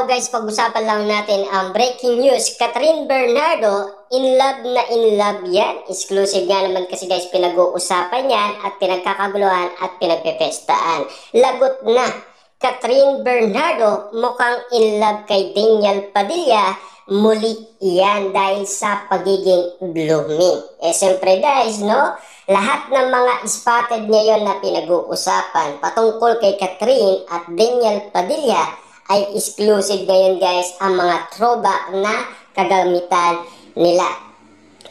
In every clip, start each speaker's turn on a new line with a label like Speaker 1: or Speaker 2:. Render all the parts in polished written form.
Speaker 1: araw guys, pag-usapan lang natin ang breaking news. Catherine Bernardo, in love yan. Exclusive nga naman kasi guys, pinag-uusapan yan at pinagkakaguluhan at pinagpepestaan. Lagot na, Catherine Bernardo mukhang in love kay Daniel Padilla. Muli yan dahil sa pagiging blooming. Siyempre guys, no? Lahat ng mga spotted ngayon na pinag-uusapan patungkol kay Catherine at Daniel Padilla ay exclusive ngayon guys ang mga throwback na kagamitan nila.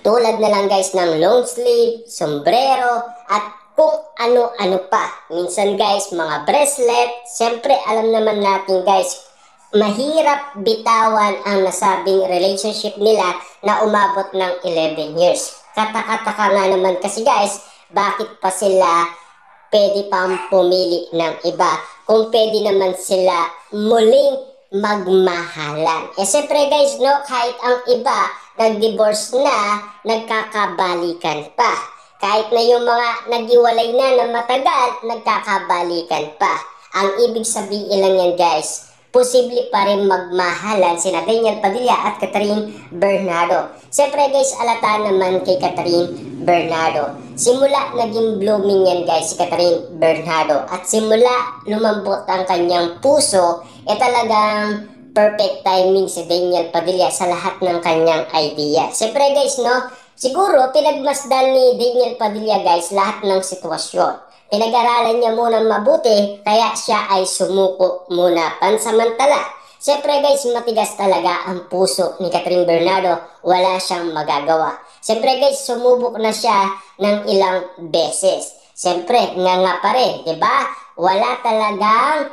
Speaker 1: Tulad na lang guys ng long sleeve, sombrero at kung ano-ano pa. Minsan guys mga bracelet. Siyempre alam naman natin guys, mahirap bitawan ang nasabing relationship nila na umabot ng 11 years. Kataka-taka nga naman kasi guys, bakit pa sila pwede pang pumili ng iba kung pwede naman sila muling magmahalan. Siyempre guys, no, kahit ang iba nag-divorce na, nagkakabalikan pa. Kahit na yung mga naghiwalay na ng matagal, nagkakabalikan pa. Ang ibig sabihin lang yan guys, posible pa rin magmahalan sina Daniel Padilla at Catherine Bernardo. Siyempre guys, alata naman kay Catherine Bernardo. Simula naging blooming yan guys si Catherine Bernardo. At simula lumambot ang kanyang puso, talagang perfect timing si Daniel Padilla sa lahat ng kanyang idea. Siyempre guys, no, siguro pinagmasdan ni Daniel Padilla guys lahat ng sitwasyon. Pinag-aralan niya muna mabuti, kaya siya ay sumuko muna pansamantala. Siyempre guys, matigas talaga ang puso ni Catherine Bernardo, wala siyang magagawa. Siyempre guys, sumubok na siya ng ilang beses. Siyempre, nga pa rin, diba? Wala talagang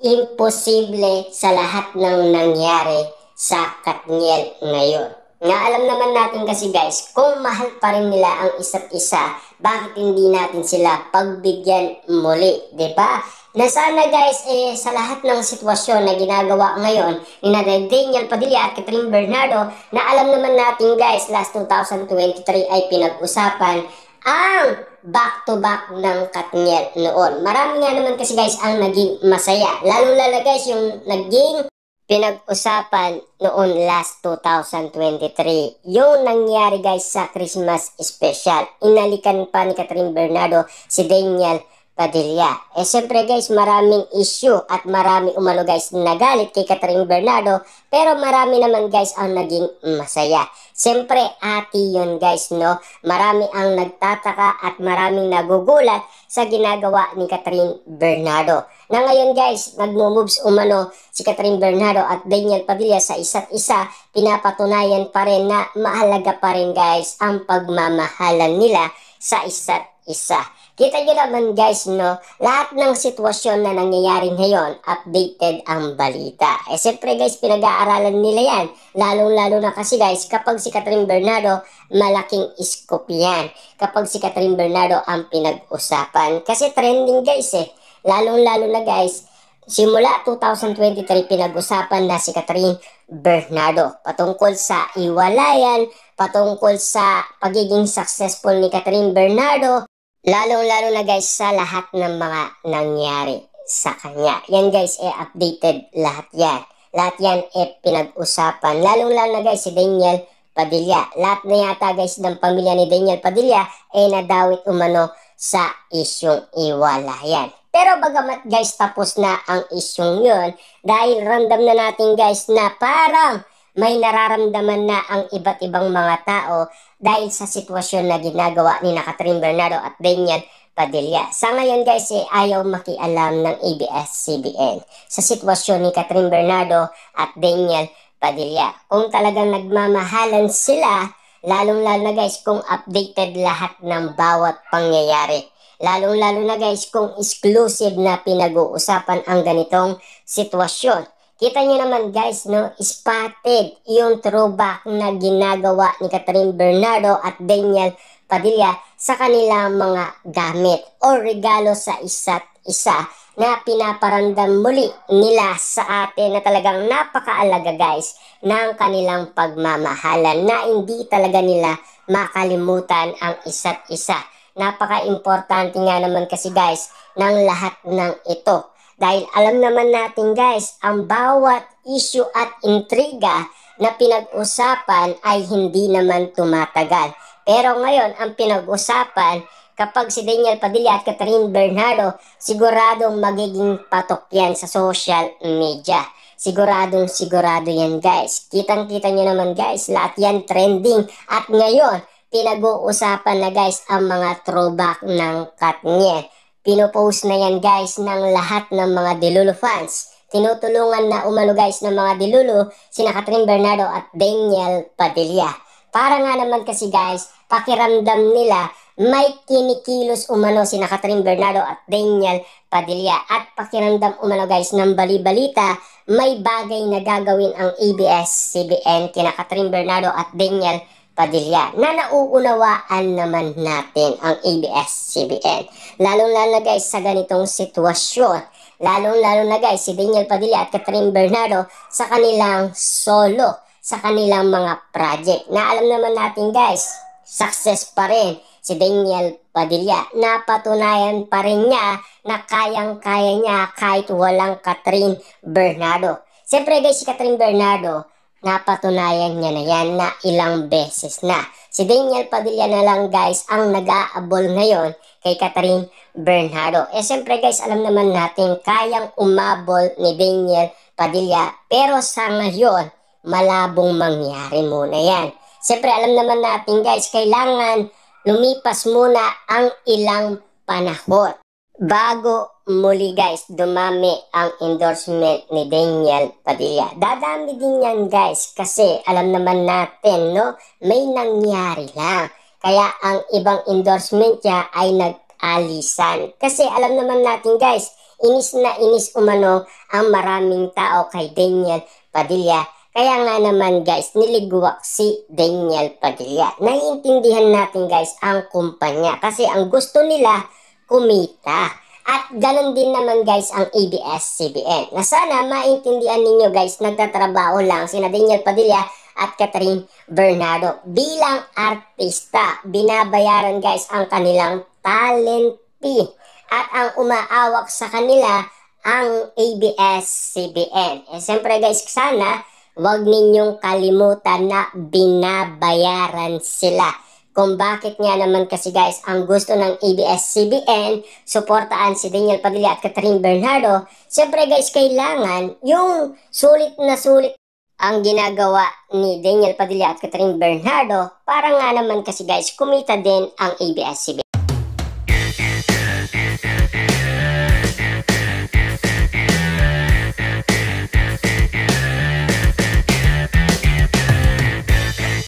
Speaker 1: imposible sa lahat ng nangyari sa Katniel ngayon. Nga alam naman natin kasi guys, kung mahal pa rin nila ang isa't isa, bakit hindi natin sila pagbigyan muli, diba? Na sana guys, sa lahat ng sitwasyon na ginagawa ngayon ni Daniel Padilla at Catherine Bernardo, na alam naman natin guys, last 2023 ay pinag-usapan ang back-to-back ng Katniel noon. Marami nga naman kasi guys ang naging masaya. Lalo-lalo guys yung naging pinag-usapan noon last 2023. Yung nangyari guys sa Christmas special. Inalikan pa ni Catherine Bernardo si Daniel Padilla. Siyempre guys, maraming issue at marami umano guys nagalit kay Catherine Bernardo, pero marami naman guys ang naging masaya. Siyempre ate yun guys, no? Marami ang nagtataka at maraming nagugulat sa ginagawa ni Catherine Bernardo. Na ngayon guys, nagmo-moves umano si Catherine Bernardo at Daniel Padilla sa isa't isa, pinapatunayan pa rin na mahalaga pa rin guys ang pagmamahalan nila sa isa't isa. Kita nyo naman guys, no, lahat ng sitwasyon na nangyayari ngayon, updated ang balita. Siyempre guys, pinag-aaralan nila yan. Lalong-lalo na kasi guys, kapag si Catherine Bernardo, malaking scoop yan. Kapag si Catherine Bernardo ang pinag-usapan. Kasi trending guys Lalong-lalo na guys, simula 2023, pinag-usapan na si Catherine Bernardo. Patungkol sa iwalayan, patungkol sa pagiging successful ni Catherine Bernardo, lalong-lalo na guys sa lahat ng mga nangyari sa kanya. Yan guys, updated lahat yan. Lahat yan pinag-usapan. Lalong-lalo na guys si Daniel Padilla. Lahat na yata guys ng pamilya ni Daniel Padilla nadawit umano sa isyong iwalayan. Pero bagamat guys tapos na ang isyong yun, dahil ramdam na natin guys na parang may nararamdaman na ang iba't ibang mga tao dahil sa sitwasyon na ginagawa ni Catherine Bernardo at Daniel Padilla. Sa ngayon guys, ayaw makialam ng ABS-CBN sa sitwasyon ni Catherine Bernardo at Daniel Padilla. Kung talagang nagmamahalan sila, lalong-lalo na guys kung updated lahat ng bawat pangyayari. Lalong-lalo na guys kung exclusive na pinag-uusapan ang ganitong sitwasyon. Kita nyo naman guys, no, spotted yung throwback na ginagawa ni Catherine Bernardo at Daniel Padilla sa kanilang mga gamit o regalo sa isa't isa na pinaparandam muli nila sa atin na talagang napakaalaga guys ng kanilang pagmamahalan na hindi talaga nila makalimutan ang isa't isa. Napaka-importante nga naman kasi guys ng lahat ng ito. Dahil alam naman natin guys, ang bawat issue at intriga na pinag-usapan ay hindi naman tumatagal. Pero ngayon, ang pinag-usapan, kapag si Daniel Padilla at Catherine Bernardo, siguradong magiging patok yan sa social media. Siguradong sigurado yan guys. Kitang-kita nyo naman guys, lahat yan trending. At ngayon, pinag-uusapan na guys ang mga throwback ng Katniel. Pinopost na yan guys ng lahat ng mga Delulu fans. Tinutulungan na umano guys ng mga Delulu sina Catherine Bernardo at Daniel Padilla. Para nga naman kasi guys, pakiramdam nila may kinikilos umano sina Catherine Bernardo at Daniel Padilla. At pakiramdam umano guys ng bali-balita, may bagay na gagawin ang ABS-CBN kina Catherine Bernardo at Daniel Padilla na nauunawaan naman natin ang ABS-CBN. Lalong-lalo na guys sa ganitong sitwasyon. Lalong-lalo na guys si Daniel Padilla at Catherine Bernardo sa kanilang solo, sa kanilang mga project. Na alam naman natin guys, success pa rin si Daniel Padilla. Napatunayan pa rin niya na kayang-kaya niya kahit walang Catherine Bernardo. Siyempre guys, si Catherine Bernardo, napatunayan niya na yan na ilang beses na. Si Daniel Padilla na lang guys ang nag-aabol ngayon kay Catherine Bernardo. Siyempre guys, alam naman natin kayang umabol ni Daniel Padilla. Pero sa ngayon, malabong mangyari muna yan. Siyempre alam naman natin guys, kailangan lumipas muna ang ilang panahon bago muli guys dumami ang endorsement ni Daniel Padilla. Dadami din yan guys kasi alam naman natin no, may nangyari lang. Kaya ang ibang endorsement niya ay nag-alisan. Kasi alam naman natin guys, inis na inis umano ang maraming tao kay Daniel Padilla. Kaya nga naman guys, niligwak si Daniel Padilla. Naiintindihan natin guys ang kumpanya kasi ang gusto nila kumita. At ganun din naman guys ang ABS-CBN. Na sana maintindihan ninyo guys, nagtatrabaho lang sina Daniel Padilla at Catherine Bernardo. Bilang artista, binabayaran guys ang kanilang talent fee. At ang umaawak sa kanila ang ABS-CBN. Siyempre guys, sana wag ninyong kalimutan na binabayaran sila. Kung bakit nga naman kasi guys, ang gusto ng ABS-CBN, suportaan si Daniel Padilla at Catherine Bernardo, siyempre guys, kailangan yung sulit na sulit ang ginagawa ni Daniel Padilla at Catherine Bernardo para nga naman kasi guys, kumita din ang ABS-CBN.